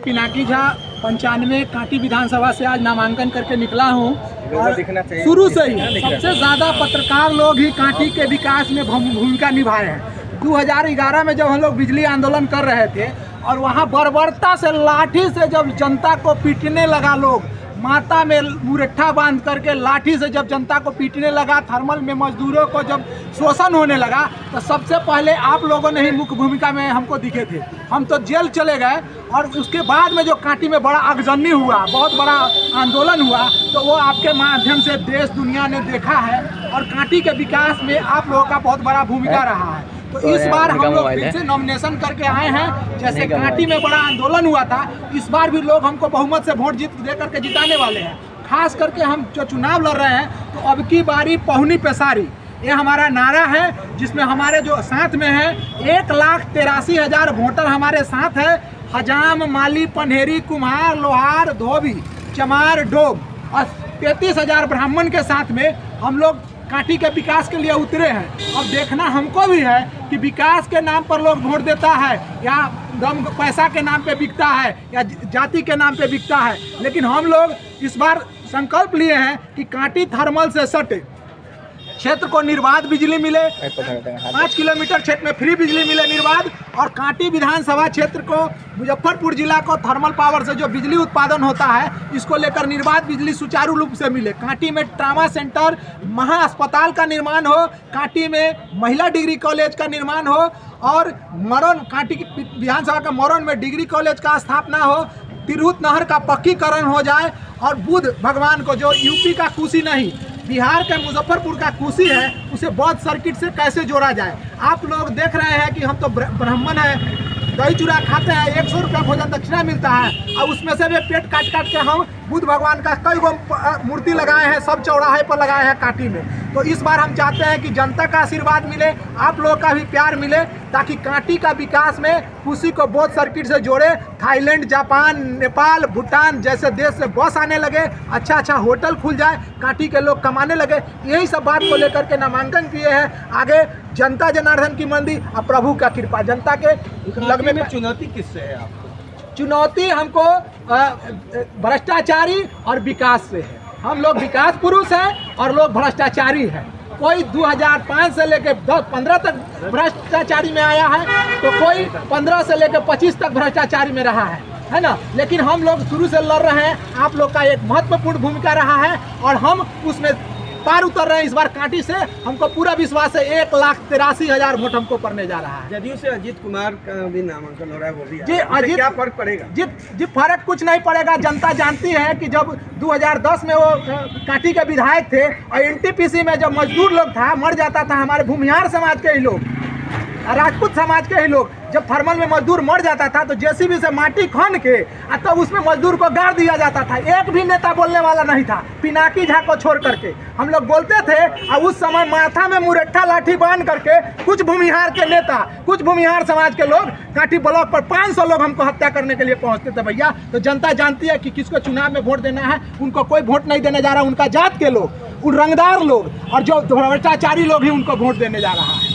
पिनाकी झा 95 कांटी विधानसभा से आज नामांकन करके निकला हूँ। और शुरू से ही सबसे ज़्यादा पत्रकार लोग ही कांटी के विकास में भूमिका निभाए हैं। 2011 में जब हम लोग बिजली आंदोलन कर रहे थे और वहाँ बर्बरता से लाठी से जब जनता को पीटने लगा, लोग माथा में मुरट्ठा बांध करके लाठी से जब जनता को पीटने लगा, थर्मल में मजदूरों को जब शोषण होने लगा, तो सबसे पहले आप लोगों ने ही मुख्य भूमिका में हमको दिखे थे। हम तो जेल चले गए और उसके बाद में जो कांटी में बड़ा आगजनी हुआ, बहुत बड़ा आंदोलन हुआ, तो वो आपके माध्यम से देश दुनिया ने देखा है और कांटी के विकास में आप लोगों का बहुत बड़ा भूमिका रहा है। तो इस बार हम लोग फिर से नॉमिनेशन करके आए हैं। जैसे कांटी में बड़ा आंदोलन हुआ था, इस बार भी लोग हमको बहुमत से वोट दे करके जिताने वाले हैं। खास करके हम जो चुनाव लड़ रहे हैं, तो अब की बारी पहुनी पेशारी, ये हमारा नारा है, जिसमें हमारे जो साथ में है 1,83,000 वोटर हमारे साथ है। हजाम, माली, पन्हेरी, कुम्हार, लोहार, धोबी, चमार, डोब और 33,000 ब्राह्मण के साथ में हम लोग कांटी के विकास के लिए उतरे हैं। अब देखना हमको भी है कि विकास के नाम पर लोग वोट देता है या दम पैसा के नाम पे बिकता है या जाति के नाम पे बिकता है। लेकिन हम लोग इस बार संकल्प लिए हैं कि कांटी थर्मल से सटे क्षेत्र को निर्बाध बिजली मिले, 5 किलोमीटर क्षेत्र में फ्री बिजली मिले निर्बाध, और कांटी विधानसभा क्षेत्र को, मुजफ्फरपुर जिला को थर्मल पावर से जो बिजली उत्पादन होता है, इसको लेकर निर्बाध बिजली सुचारू रूप से मिले। कांटी में ट्रामा सेंटर, महा अस्पताल का निर्माण हो, कांटी में महिला डिग्री कॉलेज का निर्माण हो और मरोन, कांटी विधानसभा का मरोन में डिग्री कॉलेज का स्थापना हो, तिरहुत नहर का पक्कीकरण हो जाए और बुद्ध भगवान को, जो यूपी का कुशी नहीं, बिहार के मुजफ्फरपुर का कुशी है, उसे बौद्ध सर्किट से कैसे जोड़ा जाए। आप लोग देख रहे हैं कि हम तो ब्राह्मण हैं, दही चूड़ा खाते हैं, 100 रुपया भोजन दक्षिणा मिलता है और उसमें से भी पेट काट काट के हम बुद्ध भगवान का कई गो मूर्ति लगाए हैं, सब चौराहे पर लगाए हैं कांटी में। तो इस बार हम चाहते हैं कि जनता का आशीर्वाद मिले, आप लोगों का भी प्यार मिले, ताकि कांटी का विकास में कुशी को बौद्ध सर्किट से जोड़े। थाईलैंड, जापान, नेपाल, भूटान जैसे देश से बस आने लगे, अच्छा अच्छा होटल खुल जाए, कांटी के लोग कमाने लगे। यही सब बात को लेकर के नामांकन किए हैं। आगे जनता जनार्दन की मंदी और प्रभु का कृपा, जनता के लगने में। चुनौती किससे है आपको? चुनौती हमको भ्रष्टाचारी और विकास से है। हम लोग विकास पुरुष हैं और लोग भ्रष्टाचारी हैं। कोई 2005 से लेकर 15 तक भ्रष्टाचारी में आया है, तो कोई 15 से लेकर 25 तक भ्रष्टाचारी में रहा है ना। लेकिन हम लोग शुरू से लड़ रहे हैं, आप लोग का एक महत्वपूर्ण भूमिका रहा है और हम उसमें पार उतर रहे हैं। इस बार कांटी से हमको पूरा विश्वास है, 1,83,000 वोट हमको पड़ने जा रहा है। जदयू से अजीत कुमार का भी नामांकन हो रहा है, वो भी जी अजीत, क्या फर्क पड़ेगा? जी फर्क कुछ नहीं पड़ेगा। जनता जानती है कि जब 2010 में वो कांटी के विधायक थे और एनटीपीसी में जब मजदूर लोग था, मर जाता था, हमारे भूमिहार समाज के ही लोग, राजपूत समाज के ही लोग, जब थर्मल में मजदूर मर जाता था तो जेसीबी से माटी खन के तब उसमें मजदूर को गाड़ दिया जाता था। एक भी नेता बोलने वाला नहीं था, पिनाकी झा को छोड़ करके हम लोग बोलते थे। और उस समय माथा में मुरट्ठा लाठी बांध करके कुछ भूमिहार के नेता, कुछ भूमिहार समाज के लोग कांटी ब्लॉक पर 500 लोग हमको हत्या करने के लिए पहुंचते थे। भैया, तो जनता जानती है कि किसको चुनाव में वोट देना है। उनको कोई वोट नहीं देने जा रहा, उनका जात के लोग, उन रंगदार लोग और जो भ्रष्टाचारी लोग ही उनको वोट देने जा रहा है।